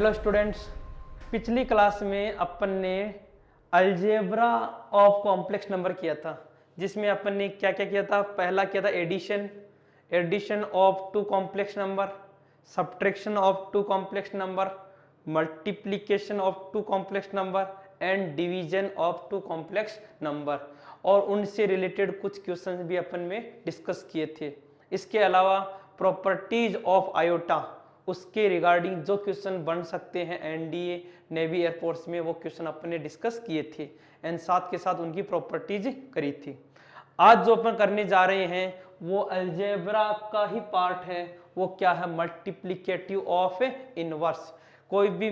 Hello students, पिछली class में अपन ने अलजेब्रा ऑफ कॉम्प्लेक्स नंबर किया था, जिसमें अपन ने क्या क्या किया था। पहला किया था addition of two complex number, subtraction of two complex number, multiplication of two complex number and division of two complex number, और उनसे रिलेटेड कुछ क्वेश्चन भी अपन में डिस्कस किए थे। इसके अलावा प्रॉपर्टीज ऑफ आयोटा, उसके रिगार्डिंग जो क्वेश्चन बन सकते हैं एनडीए नेवी एयरफोर्स में, वो क्वेश्चन अपन ने डिस्कस किए थे एंड साथ के साथ उनकी प्रॉपर्टीज करी थी। आज जो अपन करने जा रहे हैं वो अलजेब्रा का ही पार्ट है। वो क्या है? Multiplicative of inverse. कोई भी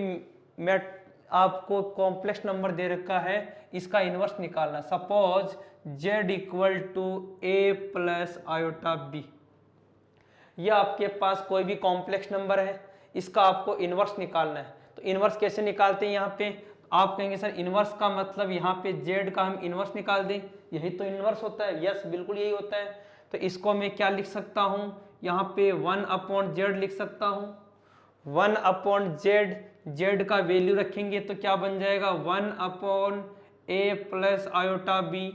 आपको कॉम्प्लेक्स नंबर दे रखा है, इसका इनवर्स निकालना। Suppose z equal to a plus iota b, यह आपके पास कोई भी कॉम्प्लेक्स नंबर है, इसका आपको इनवर्स निकालना है। तो इनवर्स कैसे निकालते हैं? यहाँ पे आप कहेंगे सर इनवर्स का मतलब यहाँ पे z का हम इनवर्स निकाल दें, यही तो इनवर्स होता है। यस, बिल्कुल यही होता है। तो इसको मैं क्या लिख सकता हूँ? यहाँ पे 1/z लिख सकता हूँ। 1/z, z का वैल्यू रखेंगे तो क्या बन जाएगा? 1/a plus iota b।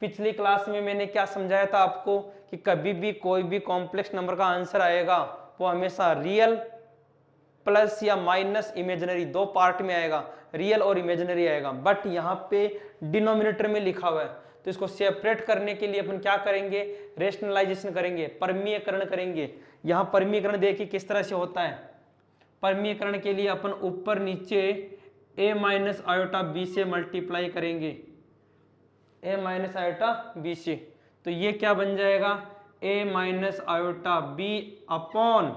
पिछली क्लास में मैंने क्या समझाया था आपको कि कभी भी कोई भी कॉम्प्लेक्स नंबर का आंसर आएगा वो हमेशा रियल प्लस या माइनस इमेजिनरी, दो पार्ट में आएगा, रियल और इमेजिनरी आएगा। बट यहाँ पे डिनोमिनेटर में लिखा हुआ है, तो इसको सेपरेट करने के लिए अपन क्या करेंगे? रेशनलाइजेशन करेंगे, परमीयकरण करेंगे। यहाँ परमीयकरण देखिए किस तरह से होता है। परमीयकरण के लिए अपन ऊपर नीचे a माइनस आयोटा b से मल्टीप्लाई करेंगे, a माइनस आयोटा b से। तो ये क्या बन जाएगा? a minus iota b upon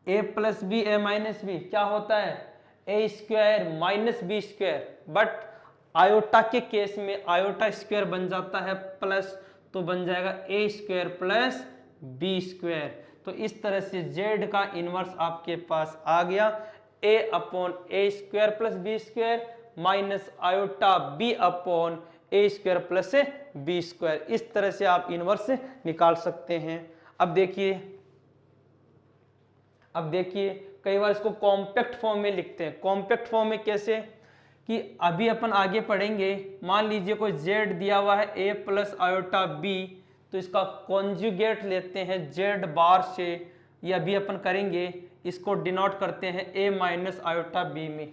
a plus b a minus b क्या होता है? a square minus b square. But iota के केस में आयोटा स्क्वायर बन जाता है प्लस, तो बन जाएगा a square plus b square. तो इस तरह से z का इनवर्स आपके पास आ गया, a upon a square plus b square minus iota b upon a square plus b square. इस तरह से आप इनवर्स निकाल सकते हैं। अब देखिए कई बार इसको कॉम्पैक्ट फॉर्म में लिखते हैं। कॉम्पैक्ट फॉर्म में कैसे? कि अभी अपन आगे पढ़ेंगे। मान लीजिए कोई z दिया हुआ है a प्लस आयोटा b, तो इसका कॉन्जुगेट लेते हैं z बार से। ये अभी अपन करेंगे, इसको डिनोट करते हैं a माइनस आयोटा b में।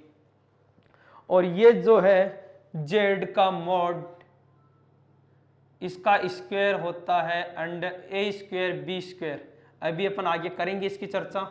और ये जो है z का मॉड, इसका स्क्वायर होता है under a square b square. अभी अपन आगे करेंगे इसकी चर्चा।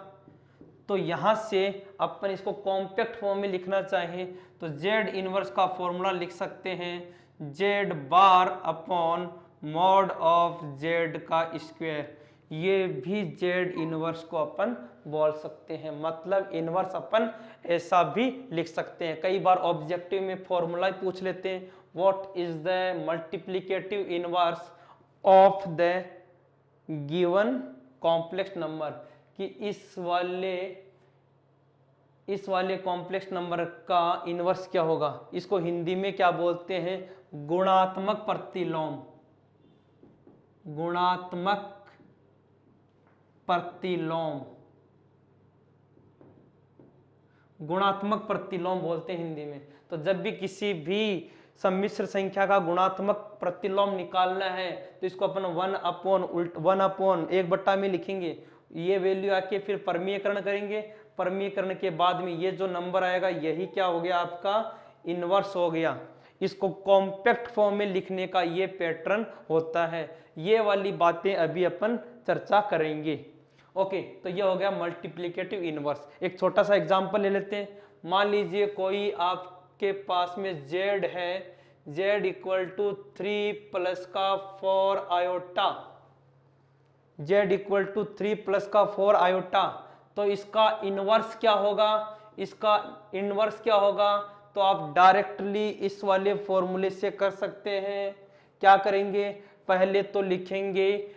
तो यहाँ से अपन इसको कॉम्पैक्ट फॉर्म में लिखना चाहें तो z इनवर्स का फॉर्मूला लिख सकते हैं, z bar upon mod of z का स्क्वायर। ये भी z इनवर्स को अपन बोल सकते हैं। मतलब इनवर्स अपन ऐसा भी लिख सकते हैं। कई बार ऑब्जेक्टिव में फॉर्मूला पूछ लेते हैं, what is the multiplicative inverse of the given complex number, कि इस वाले कॉम्प्लेक्स नंबर का इनवर्स क्या होगा। इसको हिंदी में क्या बोलते हैं? गुणात्मक प्रतिलोम। गुणात्मक प्रतिलोम, गुणात्मक प्रतिलोम बोलते हैं हिंदी में। तो जब भी किसी भी सम्मिश्र संख्या का गुणात्मक प्रतिलोम निकालना है तो इसको अपन 1/1 में लिखेंगे। ये वैल्यू आके फिर परमीयकरण करेंगे। परमीयकरण के बाद में ये जो नंबर आएगा यही क्या हो गया? आपका इनवर्स हो गया। इसको कॉम्पैक्ट फॉर्म में लिखने का ये पैटर्न होता है। ये वाली बातें अभी अपन चर्चा करेंगे। ओके, तो ये हो गया मल्टीप्लिकेटिव इनवर्स। एक छोटा सा एग्जांपल ले लेते हैं। मान लीजिए कोई आपके पास में z है, z इक्वल टू 3 प्लस का 4 iota, z equal to 3 plus का 4 आयोटा। तो इसका इनवर्स क्या होगा? इसका इनवर्स क्या होगा? तो आप डायरेक्टली इस वाले फॉर्मूले से कर सकते हैं। क्या करेंगे? पहले तो लिखेंगे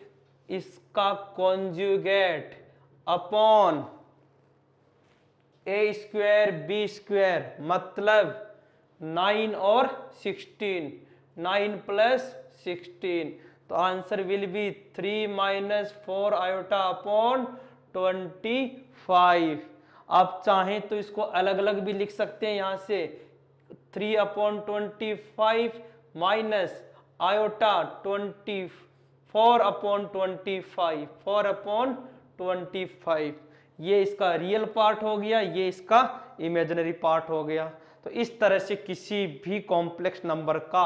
इसका conjugate upon a square b square, मतलब 9 और 16, 9 प्लस 16। तो answer will be 3 minus 4 iota upon 25। आप चाहें तो इसको अलग अलग भी लिख सकते हैं, यहाँ से 3/25 माइनस आयोटा 24/25, 4/25, ये इसका रियल पार्ट हो गया, ये इसका इमेजिनरी पार्ट हो गया। तो इस तरह से किसी भी कॉम्प्लेक्स नंबर का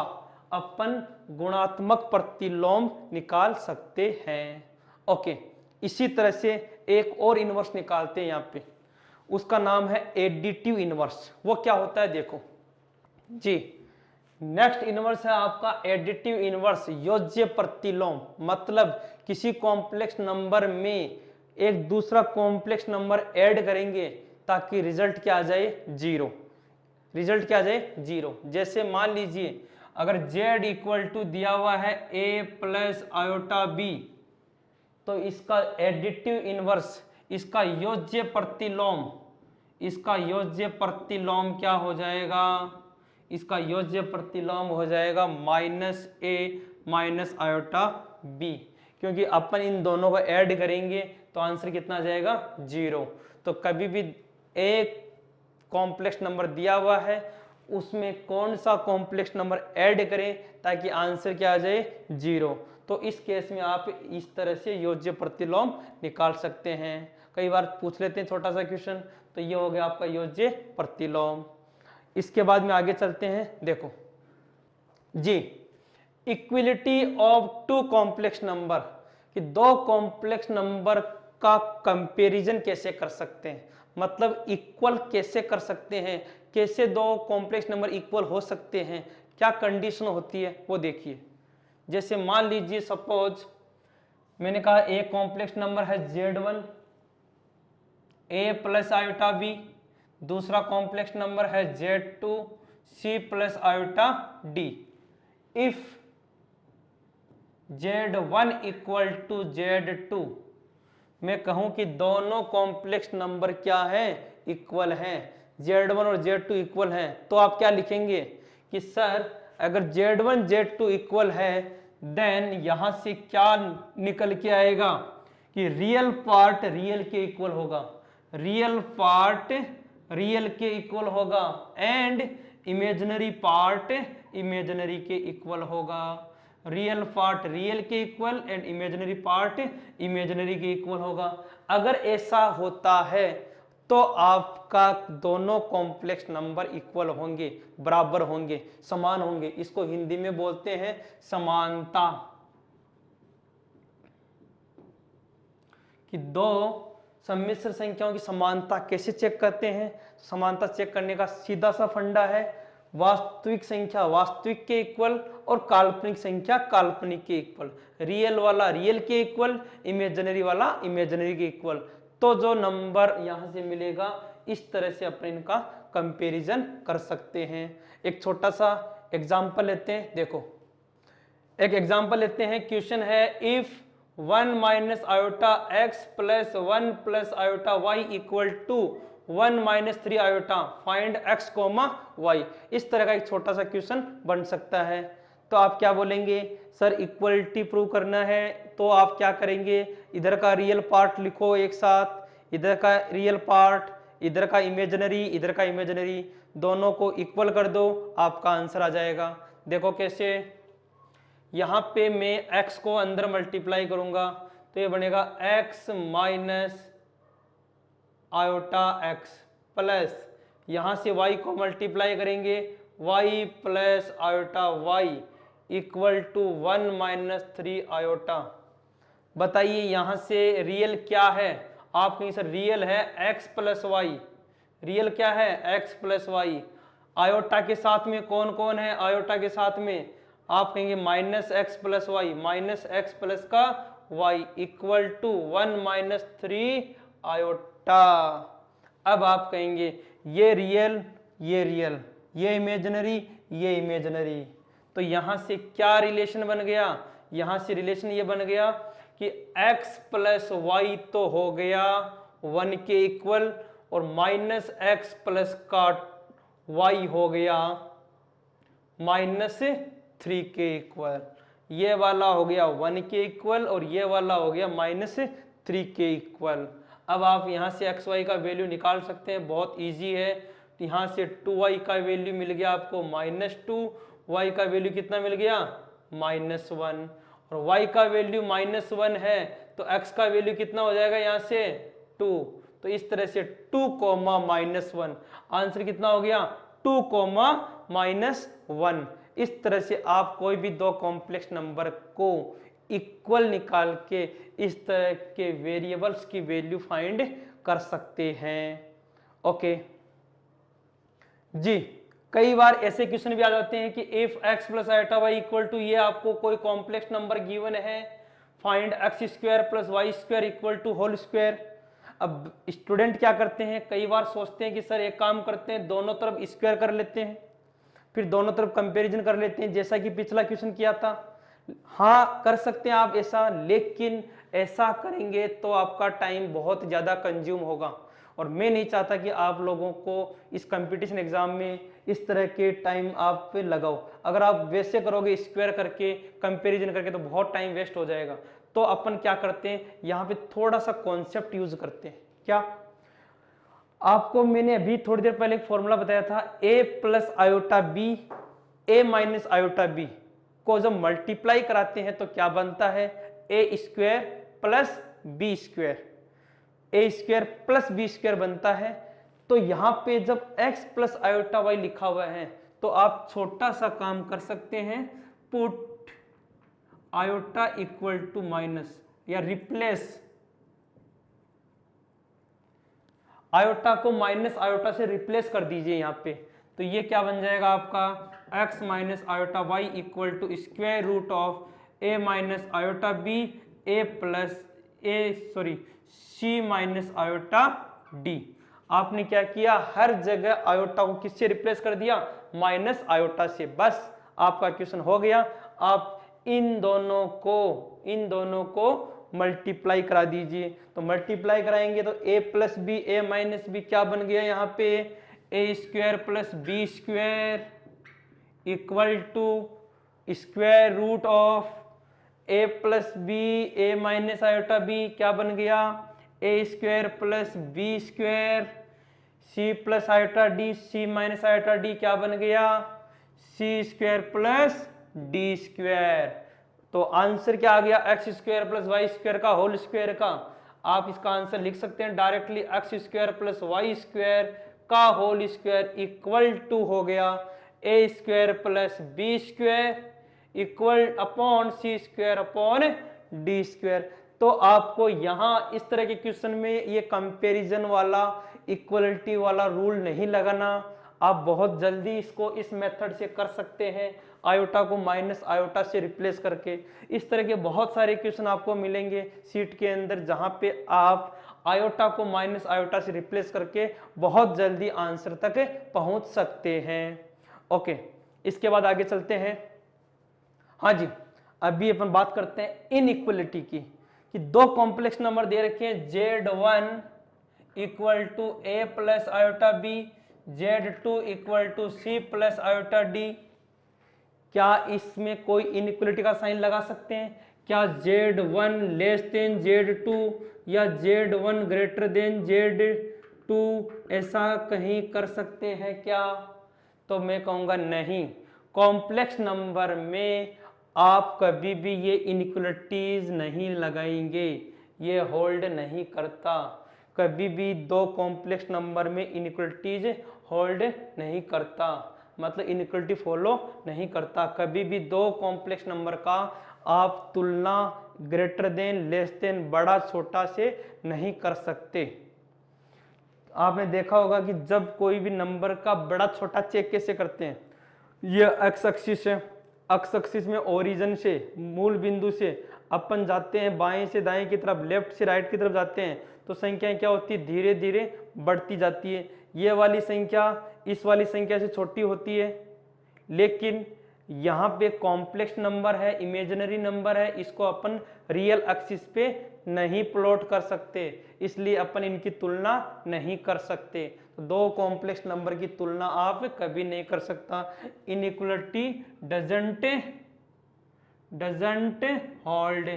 अपन गुणात्मक प्रतिलोम निकाल सकते हैं। ओके, इसी तरह से एक और इनवर्स निकालते हैं यहाँ पे, उसका नाम है एडिटिव इनवर्स। वो क्या होता है देखो जी, नेक्स्ट इनवर्स है आपका एडिटिव इनवर्स, योज्य प्रतिलोम। मतलब किसी कॉम्प्लेक्स नंबर में एक दूसरा कॉम्प्लेक्स नंबर ऐड करेंगे ताकि रिजल्ट क्या आ जाए, जीरो। रिजल्ट क्या आ जाए, जीरो। जैसे मान लीजिए अगर z इक्वल टू दिया हुआ है a प्लस आयोटा b, तो इसका एडिटिव इनवर्स, इसका योज्य प्रतिलोम, इसका योज्य प्रतिलोम क्या हो जाएगा, इसका योज्य प्रतिलोम हो जाएगा -a माइनस आयोटा b, क्योंकि अपन इन दोनों को ऐड करेंगे तो आंसर कितना आ जाएगा, जीरो। तो कभी भी एक कॉम्प्लेक्स नंबर दिया हुआ है उसमें कौन सा कॉम्प्लेक्स नंबर ऐड करें ताकि आंसर क्या आ जाए, जीरो। तो इस केस में आप इस तरह से योज्य प्रतिलोम निकाल सकते हैं। कई बार पूछ लेते हैं छोटा सा क्वेश्चन, तो ये हो गया आपका योज्य प्रतिलोम। इसके बाद में आगे चलते हैं, देखो जी, equality of two complex number, कि दो कॉम्प्लेक्स नंबर का कंपैरिजन कैसे कर सकते हैं, मतलब इक्वल कैसे कर सकते हैं, कैसे दो कॉम्प्लेक्स नंबर इक्वल हो सकते हैं, क्या कंडीशन होती है वो देखिए। जैसे मान लीजिए सपोज मैंने कहा एक कॉम्प्लेक्स नंबर है Z1 a plus iota b, दूसरा कॉम्प्लेक्स नंबर है Z2 c plus iota d। If Z1 equal to Z2, मैं कहूं कि दोनों कॉम्प्लेक्स नंबर क्या है, इक्वल हैं, Z1 और Z2 इक्वल हैं, तो आप क्या लिखेंगे कि सर अगर Z1 Z2 इक्वल है देन यहां से क्या निकल के आएगा कि रियल पार्ट रियल के इक्वल होगा, रियल पार्ट रियल के इक्वल होगा एंड इमेजिनरी पार्ट इमेजिनरी के इक्वल होगा। रियल पार्ट रियल के equal and imaginary part imaginary के इक्वल होगा। अगर ऐसा होता है तो आपका दोनों कॉम्प्लेक्स नंबर इक्वल होंगे, बराबर होंगे, समान होंगे। इसको हिंदी में बोलते हैं समानता। कि दो सम्मिश्र संख्याओं की समानता कैसे चेक करते हैं, समानता चेक करने का सीधा सा फंडा है वास्तविक संख्या वास्तविक के इक्वल और काल्पनिक संख्या काल्पनिक के इक्वल, रियल वाला रियल के इक्वल, इमेजिनरी वाला इमेजिनरी के इक्वल। तो जो नंबर यहां से मिलेगा इस तरह से अपन इनका कंपैरिजन कर सकते हैं। एक छोटा सा एग्जांपल लेते हैं, देखो एक एग्जांपल लेते हैं। क्वेश्चन है if 1 minus iota x plus 1 plus iota y equal to 1 minus 3 iota, find x comma y. इस तरह का एक छोटा सा क्वेश्चन बन सकता है। तो आप क्या बोलेंगे, सर इक्वलिटी प्रूव करना है, तो आप क्या करेंगे, इधर का रियल पार्ट लिखो एक साथ, इधर का रियल पार्ट, इधर का इमेजिनरी, इधर का इमेजिनरी, दोनों को इक्वल कर दो, आपका आंसर आ जाएगा। देखो कैसे, यहाँ पे मैं x को अंदर मल्टीप्लाई करूंगा तो ये बनेगा x minus iota x plus यहाँ से y को मल्टीप्लाई करेंगे y plus iota y equal to 1 minus 3 iota. बताइए यहाँ से रियल क्या है, आप कहीं सर रियल है x प्लस वाई, रियल क्या है x प्लस वाई। आयोटा के साथ में कौन कौन है, आयोटा के साथ में आप कहेंगे minus x plus y, minus x plus का y equal to 1 minus 3 iota. अब आप कहेंगे ये रियल ये रियल, ये इमेजिनरी ये इमेजिनरी, तो यहां से क्या रिलेशन बन गया, यहां से रिलेशन ये बन गया कि x प्लस वाई तो हो गया 1 के इक्वल और माइनस एक्स प्लस का y हो गया माइनस 3 के इक्वल। ये वाला हो गया 1 के इक्वल और ये वाला हो गया माइनस 3 के इक्वल। अब आप यहाँ से एक्स वाई का वैल्यू निकाल सकते हैं, बहुत इजी है। यहाँ से 2y का वैल्यू मिल गया आपको -2, y का वैल्यू कितना मिल गया -1, और y का वैल्यू -1 है तो x का वैल्यू कितना हो जाएगा यहाँ से 2। तो इस तरह से 2, -1, आंसर कितना हो गया 2, -1। इस तरह से आप कोई भी दो कॉम्प्लेक्स नंबर को इक्वल निकाल के इस तरह के वेरिएबल्स की वैल्यू फाइंड कर सकते हैं। ओके जी, कई बार ऐसे क्वेश्चन भी आ जाते हैं कि if x plus iota y equal to, ये आपको कोई कॉम्प्लेक्स नंबर गिवन है, find x square plus y square equal to whole square. अब स्टूडेंट क्या करते हैं, कई बार सोचते हैं कि सर एक काम करते हैं, दोनों तरफ स्क्वायर कर लेते हैं, फिर दोनों तरफ कंपैरिजन कर लेते हैं, जैसा कि पिछला क्वेश्चन किया था। हाँ कर सकते हैं आप ऐसा, लेकिन ऐसा करेंगे तो आपका टाइम बहुत ज़्यादा कंज्यूम होगा, और मैं नहीं चाहता कि आप लोगों को इस कंपटीशन एग्जाम में इस तरह के टाइम आप पे लगाओ। अगर आप वैसे करोगे स्क्वायर करके कंपैरिजन करके तो बहुत टाइम वेस्ट हो जाएगा। तो अपन क्या करते हैं, यहाँ पे थोड़ा सा कॉन्सेप्ट यूज करते हैं। क्या, आपको मैंने अभी थोड़ी देर पहले एक फॉर्मूला बताया था, a plus iota b, a minus iota b को जब मल्टीप्लाई कराते हैं तो क्या बनता है, a square plus b square, a square plus b square बनता है। तो यहाँ पे जब x प्लस आयोटा वाई लिखा हुआ है तो आप छोटा सा काम कर सकते हैं, put iota equal to minus, या रिप्लेस आयोटा को माइनस आयोटा से रिप्लेस कर दीजिए यहाँ पे। तो ये क्या बन जाएगा आपका x minus iota y equal to square root of a minus iota b, a plus c minus iota d। आपने क्या किया, हर जगह आयोटा को किससे रिप्लेस कर दिया, माइनस आयोटा से। बस आपका क्वेश्चन हो गया। आप इन दोनों को मल्टीप्लाई करा दीजिए। तो मल्टीप्लाई कराएंगे तो a plus b, a minus b क्या बन गया यहाँ पे, a square plus b square equal to square root of a plus b, a minus iota b क्या बन गया, a square plus b square, c plus iota d, c minus iota d क्या बन गया, c square plus d square. तो answer क्या आ गया, x square plus y square का होल स्क्वायर का। आप इसका आंसर लिख सकते हैं directly, x square plus y square का होल स्क्वायर इक्वल टू हो गया a square plus b square equal upon c square upon d square. तो आपको यहाँ इस तरह के क्वेश्चन में ये कंपैरिजन वाला, इक्वलिटी वाला रूल नहीं लगाना। आप बहुत जल्दी इसको इस मेथड से कर सकते हैं, आयोटा को माइनस आयोटा से रिप्लेस करके। इस तरह के बहुत सारे क्वेश्चन आपको मिलेंगे सीट के अंदर, जहां पे आप आयोटा को माइनस आयोटा से रिप्लेस करके बहुत जल्दी आंसर तक पहुंच सकते हैं। ओके, इसके बाद आगे चलते हैं। हाँ जी, अभी अपन बात करते हैं इनइक्वलिटी की, कि दो कॉम्प्लेक्स नंबर दे रखे हैं, Z1 equal to a plus iota b, Z2 equal to c plus iota d. क्या इसमें कोई इनइक्वलिटी का साइन लगा सकते हैं? क्या Z1 लेस देन Z2 या Z1 ग्रेटर देन Z2 ऐसा कहीं कर सकते हैं क्या? तो मैं कहूँगा नहीं। कॉम्प्लेक्स नंबर में आप कभी भी ये इनइक्वलिटीज नहीं लगाएंगे, ये होल्ड नहीं करता। कभी भी दो कॉम्प्लेक्स नंबर में इनइक्वलिटीज होल्ड नहीं करता, मतलब इनइक्वलिटी फॉलो नहीं करता। कभी भी दो कॉम्प्लेक्स नंबर का आप तुलना ग्रेटर देन, लेस देन, बड़ा छोटा से नहीं कर सकते। आपने देखा होगा कि जब कोई भी नंबर का बड़ा छोटा चेक कैसे करते हैं, ये एक्स एक्सिस है, एक्स एक्सिस में ओरिजिन से, मूल बिंदु से अपन जाते हैं बाएं से दाएं की तरफ, लेफ्ट से राइट की तरफ जाते हैं, तो संख्याएं क्या होती है, धीरे धीरे बढ़ती जाती है। ये वाली संख्या इस वाली संख्या से छोटी होती है, लेकिन यहाँ पे कॉम्प्लेक्स नंबर है, इमेजिनरी नंबर है, इसको अपन रियल एक्सिस पे नहीं प्लॉट कर सकते, इसलिए अपन इनकी तुलना नहीं कर सकते। तो दो कॉम्प्लेक्स नंबर की तुलना आप कभी नहीं कर सकता। इनइक्वलिटी डजंट होल्ड,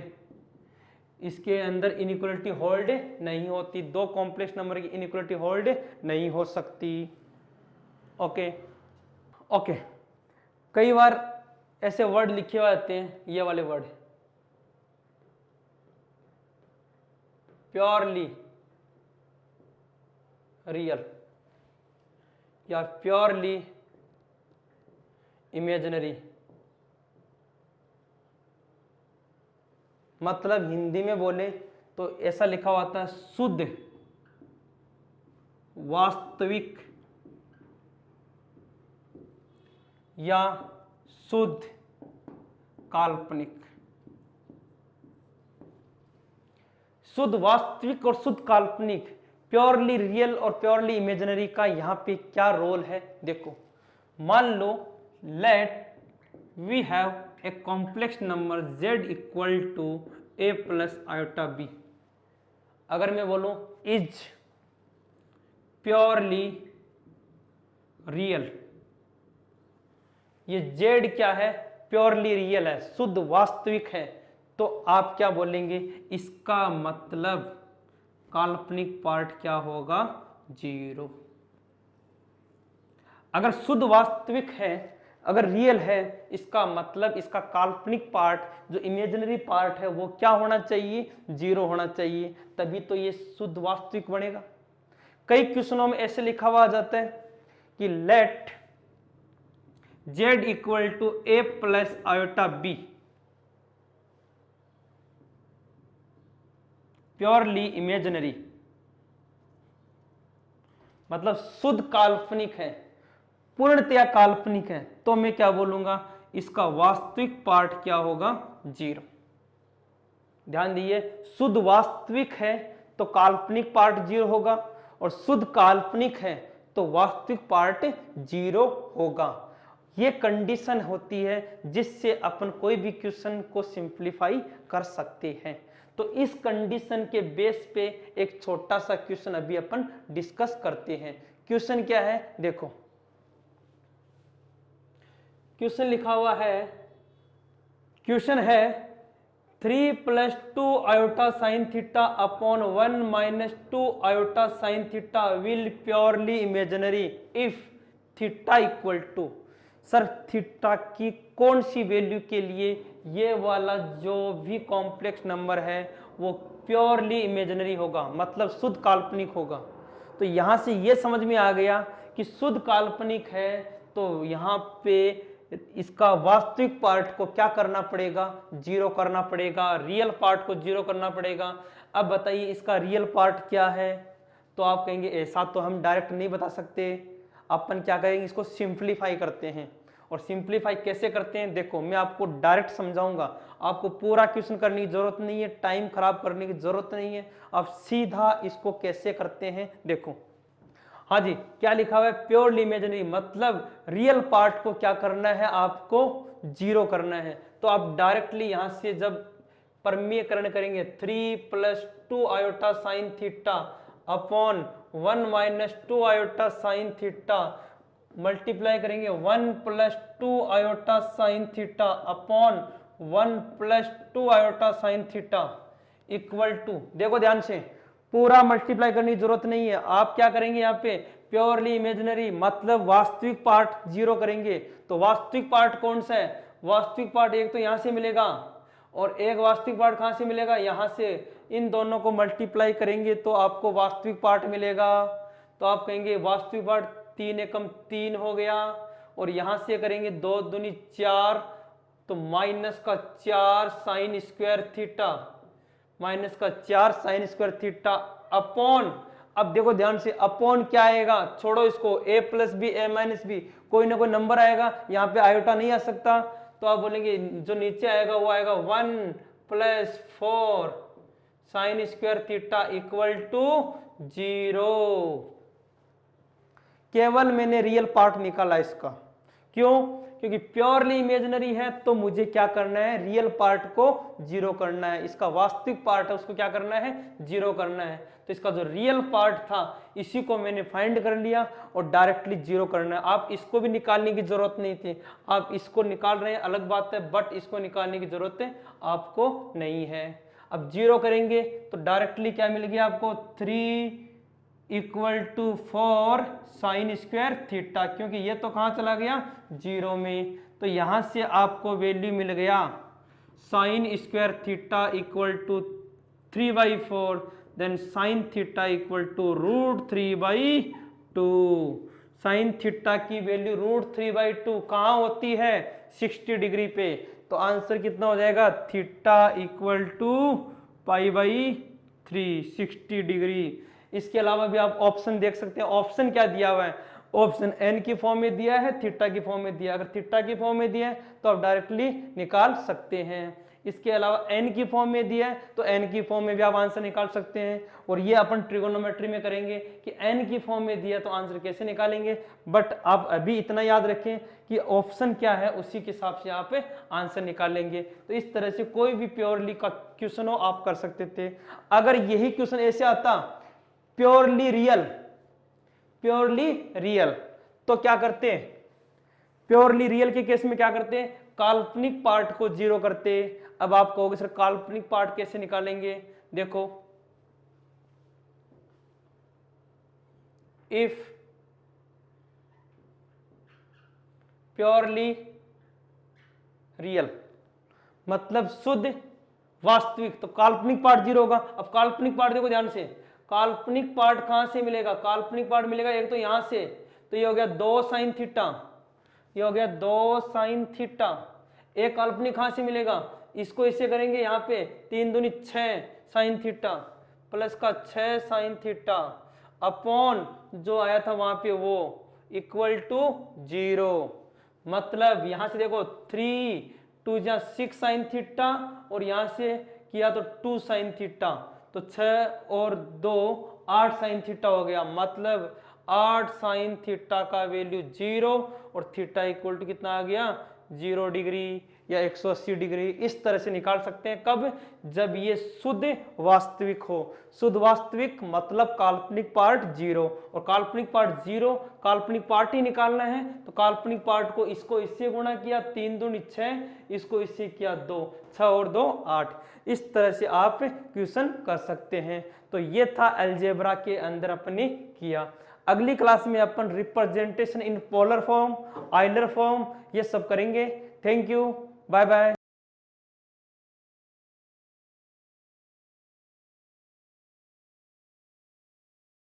इसके अंदर इनइक्वालिटी होल्ड नहीं होती, दो कॉम्प्लेक्स नंबर की इनइक्वालिटी होल्ड नहीं हो सकती। ओके ओके, कई बार ऐसे वर्ड लिखे हुए आते हैं, ये वाले वर्ड, प्योरली रियल या प्योरली इमेजिनरी, मतलब हिंदी में बोले तो ऐसा लिखा हुआ था, शुद्ध वास्तविक या शुद्ध काल्पनिक। शुद्ध वास्तविक और शुद्ध काल्पनिक, प्योरली रियल और प्योरली इमेजिनरी का यहाँ पे क्या रोल है देखो। मान लो let we have a complex number z equal to a plus iota b। अगर मैं बोलूं इज प्योरली रियल, ये z क्या है, प्योरली रियल है, शुद्ध वास्तविक है, तो आप क्या बोलेंगे, इसका मतलब काल्पनिक पार्ट क्या होगा, 0। अगर शुद्ध वास्तविक है, अगर रियल है, इसका मतलब इसका काल्पनिक पार्ट जो इमेजिनरी पार्ट है वो क्या होना चाहिए, 0 होना चाहिए, तभी तो ये शुद्ध वास्तविक बनेगा। कई क्वेश्चनों में ऐसे लिखा हुआ आ जाता है कि let z equal to a plus iota b, purely imaginary, मतलब शुद्ध काल्पनिक है, पूर्णतया काल्पनिक है, तो मैं क्या बोलूंगा, इसका वास्तविक पार्ट क्या होगा, 0। ध्यान दीजिए, शुद्ध वास्तविक है तो काल्पनिक पार्ट 0 होगा, और शुद्ध काल्पनिक है तो वास्तविक पार्ट 0 होगा। ये कंडीशन होती है जिससे अपन कोई भी क्वेश्चन को सिंप्लीफाई कर सकते हैं। तो इस कंडीशन के बेस पे एक छोटा सा क्वेश्चन अभी अपन डिस्कस करते हैं। क्वेश्चन क्या है देखो, क्वेश्चन लिखा हुआ है, क्वेश्चन है 3 plus 2 iota sine theta upon 1 minus 2 iota sine theta will purely imaginary if theta equal to. Sir theta की कौन सी वैल्यू के लिए ये वाला जो भी कॉम्प्लेक्स नंबर है वो प्योरली इमेजिनरी होगा, मतलब शुद्ध काल्पनिक होगा। तो यहां से ये समझ में आ गया कि शुद्ध काल्पनिक है तो यहाँ पे इसका वास्तविक पार्ट को क्या करना पड़ेगा, 0 करना पड़ेगा, रियल पार्ट को 0 करना पड़ेगा। अब बताइए इसका रियल पार्ट क्या है, तो आप कहेंगे ऐसा तो हम डायरेक्ट नहीं बता सकते, अपन क्या करेंगे, इसको सिंप्लीफाई करते हैं। और सिंप्लीफाई कैसे करते हैं देखो, मैं आपको डायरेक्ट समझाऊंगा, आपको पूरा क्वेश्चन करने की जरूरत नहीं है, टाइम खराब करने की जरूरत नहीं है, आप सीधा इसको कैसे करते हैं देखो। हाँ जी, क्या लिखा हुआ है, प्योरली इमेजिनरी, मतलब रियल पार्ट को क्या करना है, आपको 0 करना है। तो आप डायरेक्टली यहां से जब परमीयकरण करेंगे 3 plus 2 iota sine theta upon 1 minus 2 iota sine theta multiply करेंगे 1 plus 2 iota sine theta upon 1 plus 2 iota sine theta equal to, देखो ध्यान से, पूरा मल्टीप्लाई करने की जरूरत नहीं है, आप क्या करेंगे यहाँ पे प्योरली इमेजिनरी मतलब वास्तविक पार्ट 0 करेंगे। तो वास्तविक पार्ट कौन सा है, वास्तविक पार्ट एक तो यहाँ से मिलेगा और एक वास्तविक पार्ट कहाँ से मिलेगा, यहाँ से। इन दोनों को मल्टीप्लाई करेंगे तो आपको वास्तविक पार्ट मिलेगा। तो आप कहेंगे वास्तविक पार्ट 3 एकम 3 हो गया, और यहाँ से करेंगे 2 दूनी 4, तो माइनस का 4 साइन स्क्वायर थीटा, माइनस का 4 साइन स्क्वायर थीटा अपॉन, अब देखो ध्यान से, अपॉन क्या आएगा, छोड़ो इसको, a plus b a minus b, कोई ना कोई नंबर आएगा, यहाँ पे आयोटा नहीं आ सकता, तो आप बोलेंगे जो नीचे आएगा वो आएगा 1 plus 4 sine square theta equal to 0। केवल मैंने रियल पार्ट निकाला इसका, क्यों, क्योंकि प्योरली इमेजिनरी है तो मुझे क्या करना है, रियल पार्ट को 0 करना है, इसका वास्तविक पार्ट है उसको क्या करना है, 0 करना है। तो इसका जो रियल पार्ट था इसी को मैंने फाइंड कर लिया और डायरेक्टली 0 करना है। आप इसको भी निकालने की जरूरत नहीं थी, आप इसको निकाल रहे हैं अलग बात है, बट इसको निकालने की जरूरत आपको नहीं है। अब 0 करेंगे तो डायरेक्टली क्या मिल गया आपको 3 equal to 4 sine square theta, क्योंकि ये तो कहाँ चला गया 0 में, तो यहाँ से आपको वैल्यू मिल गया sine square theta equal to 3/4, then sine theta equal to √3/2। Sine theta की वैल्यू √3/2 कहाँ होती है 60 डिग्री पे, तो आंसर कितना हो जाएगा थीटा इक्वल टू π/3 60 डिग्री। इसके अलावा भी आप ऑप्शन देख सकते हैं, ऑप्शन क्या दिया हुआ है, ऑप्शन n की फॉर्म में दिया है, थीटा की फॉर्म में दिया है। अगर थीटा की फॉर्म में दिया है तो आप डायरेक्टली निकाल सकते हैं। इसके अलावा n की फॉर्म में दिया है तो n की फॉर्म में भी आप आंसर निकाल सकते हैं। और ये अपन ट्रिगोनोमेट्री में करेंगे कि n की फॉर्म में दिया तो आंसर कैसे निकालेंगे, बट आप अभी इतना याद रखें कि ऑप्शन क्या है उसी के हिसाब से आप आंसर निकालेंगे। तो इस तरह से कोई भी प्योरली का क्वेश्चन हो आप कर सकते थे। अगर यही क्वेश्चन ऐसे आता प्योरली रियल तो क्या करते हैं, प्योरली रियल के केस में क्या करते हैं, काल्पनिक पार्ट को 0 करते। अब आप कहोगे सर काल्पनिक पार्ट कैसे निकालेंगे, देखो इफ प्योरली रियल मतलब शुद्ध वास्तविक, तो काल्पनिक पार्ट 0 होगा। अब काल्पनिक पार्ट देखो ध्यान से, काल्पनिक पार्ट कहां से मिलेगा, काल्पनिक पार्ट मिलेगा एक तो यहां से, तो ये हो गया 2 साइन थीटा, ये हो गया 2 साइन थीटा। एक काल्पनिक कहां से मिलेगा, इसको इससे करेंगे यहाँ पे 3 दूनी 6 साइन थीटा प्लस का 6 साइन थीटा अपॉन जो आया था वहां पे वो इक्वल टू 0। मतलब यहां से देखो 3 2 जा 6 साइन थीटा और यहां से किया तो 2 साइन थीटा, तो 6 और 2 8 साइन थीटा हो गया। मतलब 8 साइन थीटा का वैल्यू 0 और थीटा इक्वल टू कितना आ गया 0 डिग्री या 180 डिग्री। इस तरह से निकाल सकते हैं, कब, जब ये शुद्ध वास्तविक हो। शुद्ध वास्तविक मतलब काल्पनिक पार्ट 0 और काल्पनिक पार्ट 0 काल्पनिक पार्ट ही निकालना है, तो काल्पनिक पार्ट को इसको इससे गुणा किया 3 दूनी 6, इसको इससे किया 2, 6 और 2 8। इस तरह से आप क्वेश्चन कर सकते हैं। तो ये था अलजेब्रा के अंदर अपने किया। अगली क्लास में अपन representation in polar form, Euler form ये सब करेंगे। Thank you, bye bye.